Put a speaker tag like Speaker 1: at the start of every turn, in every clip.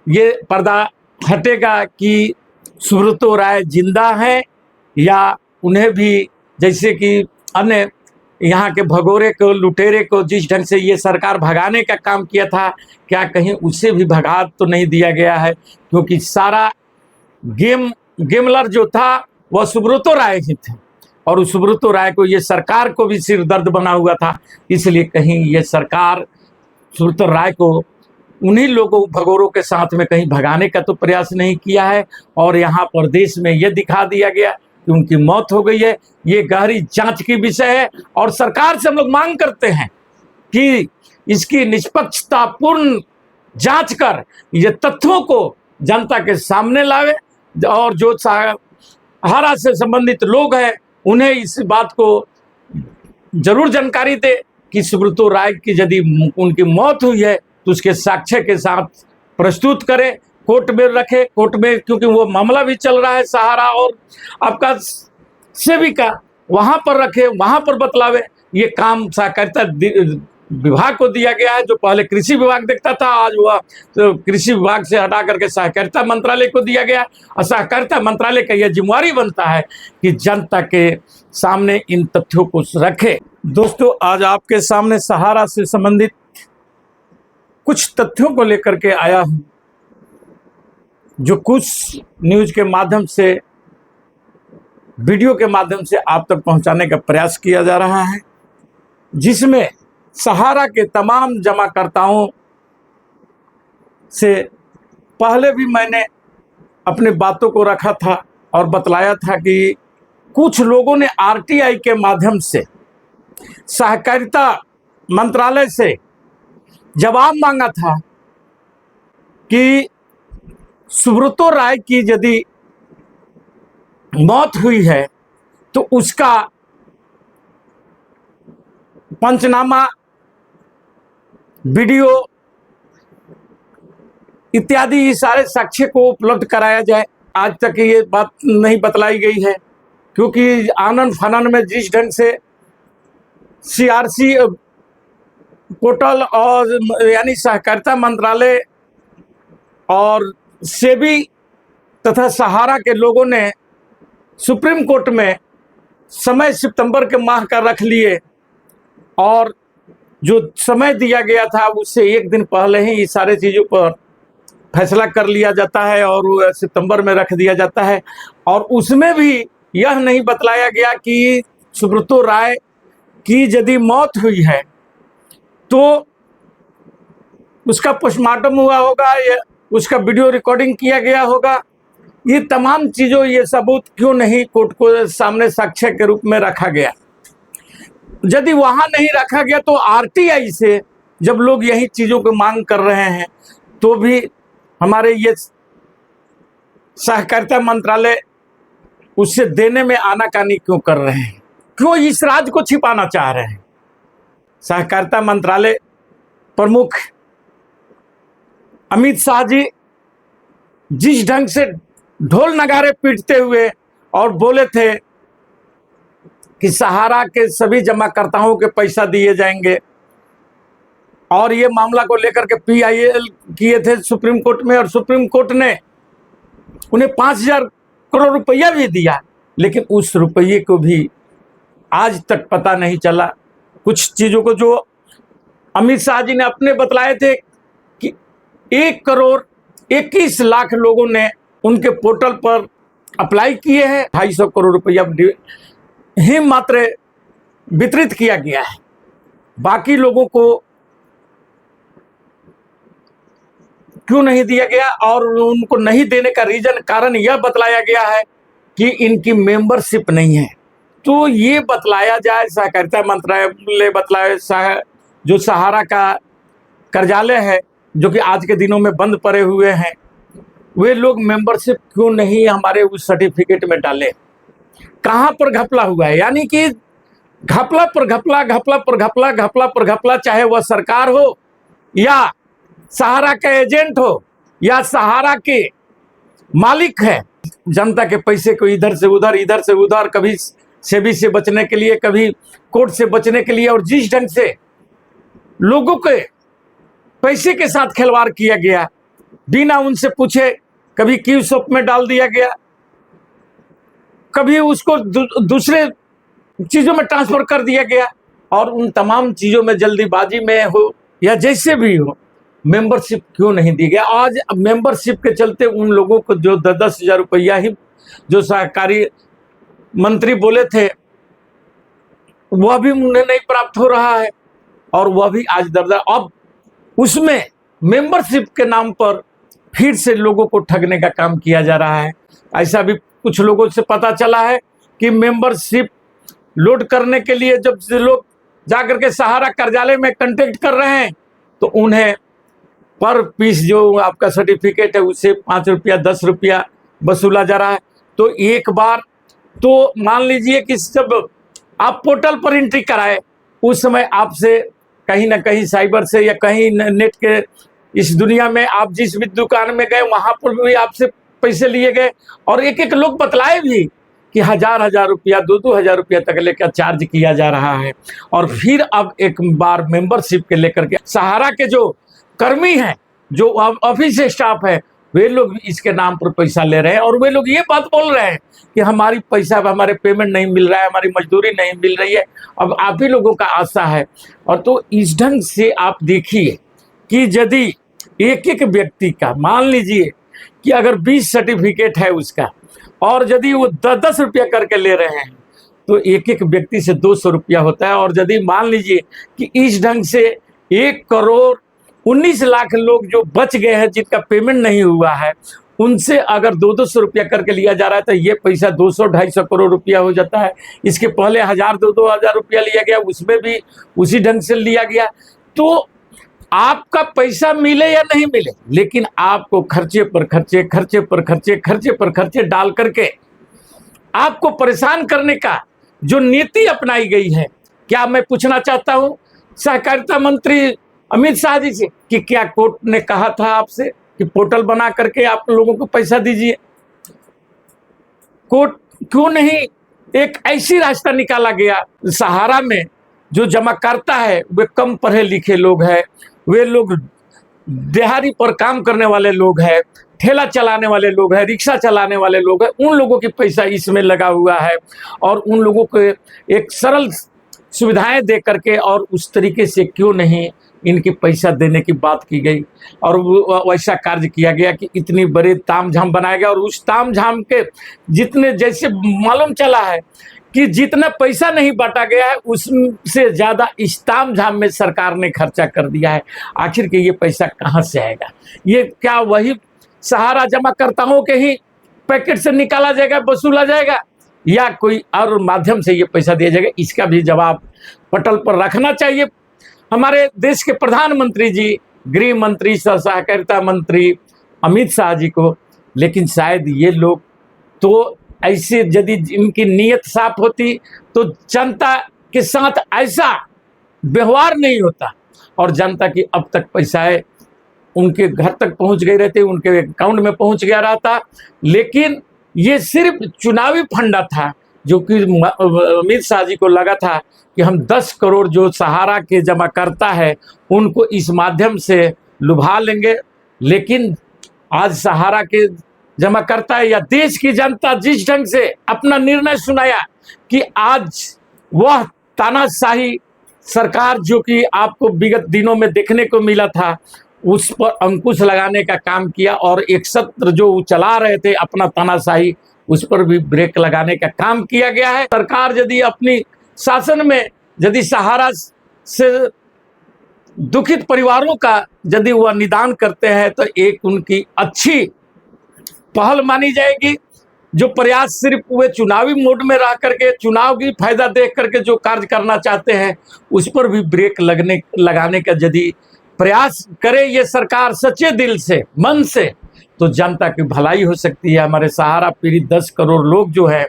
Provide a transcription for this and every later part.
Speaker 1: ये पर्दा हटेगा कि सुब्रतो राय जिंदा हैं या उन्हें भी जैसे कि अन्य यहाँ के भगोरे को, लुटेरे को जिस ढंग से ये सरकार भगाने का काम किया था, क्या कहीं उसे भी भगा तो नहीं दिया गया है? क्योंकि सारा गेमलर जो था वह सुब्रतो राय ही थे और उस सुब्रतो राय को ये सरकार को भी सिर दर्द बना हुआ था। इसलिए कहीं ये सरकार सुब्रतो राय को उन्हीं लोगों भगोरों के साथ में कहीं भगाने का तो प्रयास नहीं किया है और यहाँ पर देश में ये दिखा दिया गया कि उनकी मौत हो गई है। ये गहरी जांच की विषय है और सरकार से हम लोग मांग करते हैं कि इसकी निष्पक्षतापूर्ण जांच कर ये तथ्यों को जनता के सामने लावे और जो सहारा से संबंधित लोग हैं उन्हें इस बात को जरूर जानकारी दे कि सुब्रतो राय की यदि उनकी मौत हुई है तो उसके साक्ष्य के साथ प्रस्तुत करे, कोर्ट में रखे, कोर्ट में, क्योंकि वो मामला भी चल रहा है सहारा और आपका सेविका वहां पर रखे, वहां पर बतलावे। ये काम सहकारिता विभाग को दिया गया है, जो पहले कृषि विभाग देखता था, आज वह तो कृषि विभाग से हटा करके सहकारिता मंत्रालय को दिया गया और सहकारिता मंत्रालय का यह जिम्मेवारी बनता है कि जनता के सामने इन तथ्यों को रखे। दोस्तों, आज आपके सामने सहारा से संबंधित कुछ तथ्यों को लेकर के आया हूं, जो कुछ न्यूज के माध्यम से, वीडियो के माध्यम से आप तक पहुंचाने का प्रयास किया जा रहा है, जिसमें सहारा के तमाम जमाकर्ताओं से पहले भी मैंने अपनी बातों को रखा था और बतलाया था कि कुछ लोगों ने आरटीआई के माध्यम से सहकारिता मंत्रालय से जवाब मांगा था कि सुब्रतो राय की यदि मौत हुई है तो उसका पंचनामा, वीडियो इत्यादि सारे साक्ष्य को उपलब्ध कराया जाए। आज तक ये बात नहीं बतलाई गई है, क्योंकि आनन फानन में जिस ढंग से सीआरसी पोर्टल और यानी सहकारिता मंत्रालय और सेबी तथा सहारा के लोगों ने सुप्रीम कोर्ट में समय सितंबर के माह का रख लिए और जो समय दिया गया था उससे एक दिन पहले ही इस सारे चीज़ों पर फैसला कर लिया जाता है और सितंबर में रख दिया जाता है। और उसमें भी यह नहीं बतलाया गया कि सुब्रतो राय की यदि मौत हुई है तो उसका पोस्टमार्टम हुआ होगा या उसका वीडियो रिकॉर्डिंग किया गया होगा। ये तमाम चीज़ों, ये सबूत क्यों नहीं कोर्ट को सामने साक्ष्य के रूप में रखा गया? यदि वहां नहीं रखा गया तो आरटीआई से जब लोग यही चीज़ों को मांग कर रहे हैं तो भी हमारे ये सहकारिता मंत्रालय उससे देने में आनाकानी क्यों कर रहे हैं? क्यों इस राज को छिपाना चाह रहे हैं? सहकारिता मंत्रालय प्रमुख अमित शाह जी जिस ढंग से ढोल नगारे पीटते हुए और बोले थे कि सहारा के सभी जमाकर्ताओं के पैसा दिए जाएंगे और ये मामला को लेकर के पीआईएल किए थे सुप्रीम कोर्ट में और सुप्रीम कोर्ट ने उन्हें 5,000 करोड़ रुपया भी दिया, लेकिन उस रुपये को भी आज तक पता नहीं चला। कुछ चीज़ों को जो अमित शाह जी ने अपने बतलाए थे कि 1,21,00,000 लोगों ने उनके पोर्टल पर अप्लाई किए हैं, 250 करोड़ रुपया ही मात्र वितरित किया गया है। बाकी लोगों को क्यों नहीं दिया गया? और उनको नहीं देने का कारण यह बतलाया गया है कि इनकी मेंबरशिप नहीं है। तो ये बतलाया जाए, सहकारिता मंत्रालय बतलाए, जो सहारा का कार्यालय है जो कि आज के दिनों में बंद पड़े हुए हैं, वे लोग मेंबरशिप क्यों नहीं हमारे उस सर्टिफिकेट में डाले? कहाँ पर घपला हुआ है? यानी कि घपला पर घपला, घपला पर घपला, घपला पर घपला, चाहे वह सरकार हो या सहारा का एजेंट हो या सहारा के मालिक है। जनता के पैसे को इधर से उधर, इधर से उधर, कभी सेबी से बचने के लिए, कभी कोर्ट से बचने के लिए, और जिस ढंग से लोगों के पैसे के साथ खिलवाड़ किया गया, बिना उनसे पूछे कभी क्यू शॉप में डाल दिया गया, कभी उसको दूसरे चीजों में ट्रांसफर कर दिया गया, और उन तमाम चीजों में जल्दीबाजी में हो या जैसे भी हो मेंबरशिप क्यों नहीं दी गया। आज मेंबरशिप के चलते उन लोगों को जो 10,000 रुपया ही जो सहकारी मंत्री बोले थे वह भी उन्हें नहीं प्राप्त हो रहा है, और वह भी आज दरदर। अब उसमें मेंबरशिप के नाम पर फिर से लोगों को ठगने का काम किया जा रहा है। ऐसा भी कुछ लोगों से पता चला है कि मेंबरशिप लोड करने के लिए जब लोग जाकर के सहारा कार्यालय में कांटेक्ट कर रहे हैं तो उन्हें पर पीस जो आपका सर्टिफिकेट है उससे 5 रुपया 10 रुपया वसूला जा रहा है। तो एक बार तो मान लीजिए कि जब आप पोर्टल पर एंट्री कराए उस समय आपसे कहीं ना कहीं साइबर से या कहीं नेट के इस दुनिया में आप जिस भी दुकान में गए वहां पर भी आपसे पैसे लिए गए, और एक एक लोग बतलाए भी कि 1,000 रुपया 2,000 रुपया तक लेकर चार्ज किया जा रहा है। और फिर अब एक बार मेंबरशिप के लेकर के सहारा के जो कर्मी हैं, जो ऑफिस स्टाफ है, वे लोग इसके नाम पर पैसा ले रहे हैं, और वे लोग ये बात बोल रहे हैं कि हमारी पैसा हमारे पेमेंट नहीं मिल रहा है, हमारी मजदूरी नहीं मिल रही है, अब आप ही लोगों का आशा है। और तो इस ढंग से आप देखिए कि यदि एक एक व्यक्ति का मान लीजिए कि अगर 20 सर्टिफिकेट है उसका, और यदि वो 10-10 रुपया करके ले रहे हैं तो एक एक व्यक्ति से 200 रुपया होता है। और यदि मान लीजिए कि इस ढंग से 1,19,00,000 लोग जो बच गए हैं जिनका पेमेंट नहीं हुआ है, उनसे अगर 200 रुपया करके लिया जा रहा है तो ये पैसा 200-250 करोड़ रुपया हो जाता है। इसके पहले 1,000-2,000 रुपया लिया गया, उसमें भी उसी ढंग से लिया गया। तो आपका पैसा मिले या नहीं मिले, लेकिन आपको खर्चे पर खर्चे, खर्चे पर खर्चे, खर्चे पर खर्चे डाल करके आपको परेशान करने का जो नीति अपनाई गई है। क्या मैं पूछना चाहता हूं सहकारिता मंत्री अमित शाह जी से कि क्या कोर्ट ने कहा था आपसे कि पोर्टल बना करके आप लोगों को पैसा दीजिए? कोर्ट क्यों नहीं एक ऐसी रास्ता निकाला गया? सहारा में जो जमाकर्ता है वे कम पढ़े लिखे लोग हैं, वे लोग दिहाड़ी पर काम करने वाले लोग हैं, ठेला चलाने वाले लोग हैं, रिक्शा चलाने वाले लोग हैं, उन लोगों की पैसा इसमें लगा हुआ है, और उन लोगों को एक सरल सुविधाएं दे करके और उस तरीके से क्यों नहीं इनकी पैसा देने की बात की गई, और वैसा कार्य किया गया कि इतनी बड़ी तामझाम बनाया गया। और उस तामझाम के जितने जैसे मालूम चला है कि जितना पैसा नहीं बांटा गया है उससे ज़्यादा इस तामझाम में सरकार ने खर्चा कर दिया है। आखिर के ये पैसा कहाँ से आएगा? ये क्या वही सहारा जमाकर्ताओं के ही पैकेट से निकाला जाएगा, वसूला जाएगा, या कोई और माध्यम से ये पैसा दिया जाएगा? इसका भी जवाब पटल पर रखना चाहिए हमारे देश के प्रधानमंत्री जी, गृह मंत्री, सहकारिता मंत्री अमित शाह जी को। लेकिन शायद ये लोग तो ऐसे यदि इनकी नीयत साफ होती तो जनता के साथ ऐसा व्यवहार नहीं होता, और जनता की अब तक पैसा उनके घर तक पहुंच गए रहते, उनके अकाउंट में पहुंच गया रहता। लेकिन ये सिर्फ चुनावी फंडा था जो कि अमित शाह जी को लगा था कि हम 10 करोड़ जो सहारा के जमा करता है उनको इस माध्यम से लुभा लेंगे। लेकिन आज सहारा के जमा करता है या देश की जनता जिस ढंग से अपना निर्णय सुनाया कि आज वह तानाशाही सरकार जो कि आपको विगत दिनों में देखने को मिला था उस पर अंकुश लगाने का काम किया, और एक सत्र जो चला रहे थे अपना तानाशाही उस पर भी ब्रेक लगाने का काम किया गया है। सरकार यदि अपनी शासन में यदि सहारा से दुखित परिवारों का यदि वह निदान करते हैं तो एक उनकी अच्छी पहल मानी जाएगी। जो प्रयास सिर्फ वे चुनावी मोड में रह करके चुनाव की फायदा देख करके जो कार्य करना चाहते हैं उस पर भी ब्रेक लगाने का यदि प्रयास करे ये सरकार सच्चे दिल से, मन से, तो जनता की भलाई हो सकती है। हमारे सहारा पीड़ित 10 करोड़ लोग जो है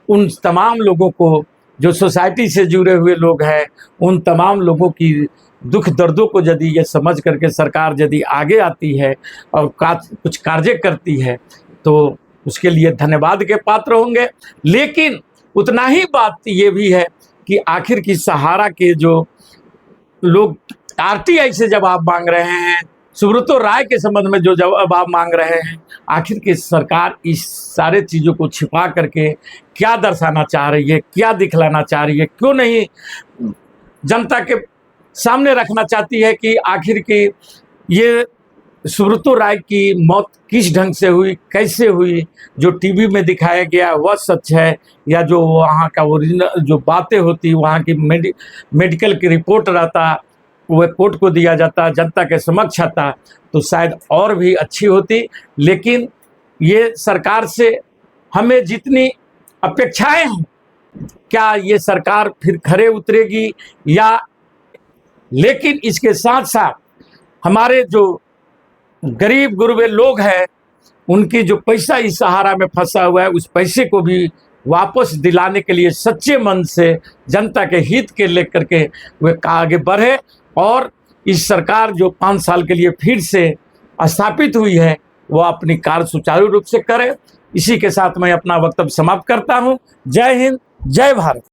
Speaker 1: उन तमाम लोगों को, जो सोसाइटी से जुड़े हुए लोग हैं, उन तमाम लोगों की दुख दर्दों को यदि ये समझ करके सरकार यदि आगे आती है और कुछ कार्य करती है तो उसके लिए धन्यवाद के पात्र होंगे। लेकिन उतना ही बात ये भी है कि आखिर की सहारा के जो लोग आरटीआई से जवाब मांग रहे हैं सुब्रतो राय के संबंध में जो जवाब आप मांग रहे हैं, आखिर की सरकार इस सारे चीज़ों को छिपा करके क्या दर्शाना चाह रही है, क्या दिखलाना चाह रही है, क्यों नहीं जनता के सामने रखना चाहती है कि आखिर की ये सुब्रतो राय की मौत किस ढंग से हुई, कैसे हुई, जो टीवी में दिखाया गया वह सच है या जो वहाँ का ओरिजिनल जो बातें होती, वहाँ की मेडिकल की रिपोर्ट रहता, वह कोर्ट को दिया जाता, जनता के समक्ष आता, तो शायद और भी अच्छी होती। लेकिन ये सरकार से हमें जितनी अपेक्षाएं हैं, क्या ये सरकार फिर खरे उतरेगी या, लेकिन इसके साथ साथ हमारे जो गरीब गुरबे लोग हैं, उनकी जो पैसा इस सहारा में फंसा हुआ है, उस पैसे को भी वापस दिलाने के लिए सच्चे मन से जनता के हित के लेकर के वे आगे बढ़े और इस सरकार जो 5 साल के लिए फिर से स्थापित हुई है, वह अपनी कार्य सुचारू रूप से करे। इसी के साथ मैं अपना वक्तव्य समाप्त करता हूँ। जय हिंद, जय भारत।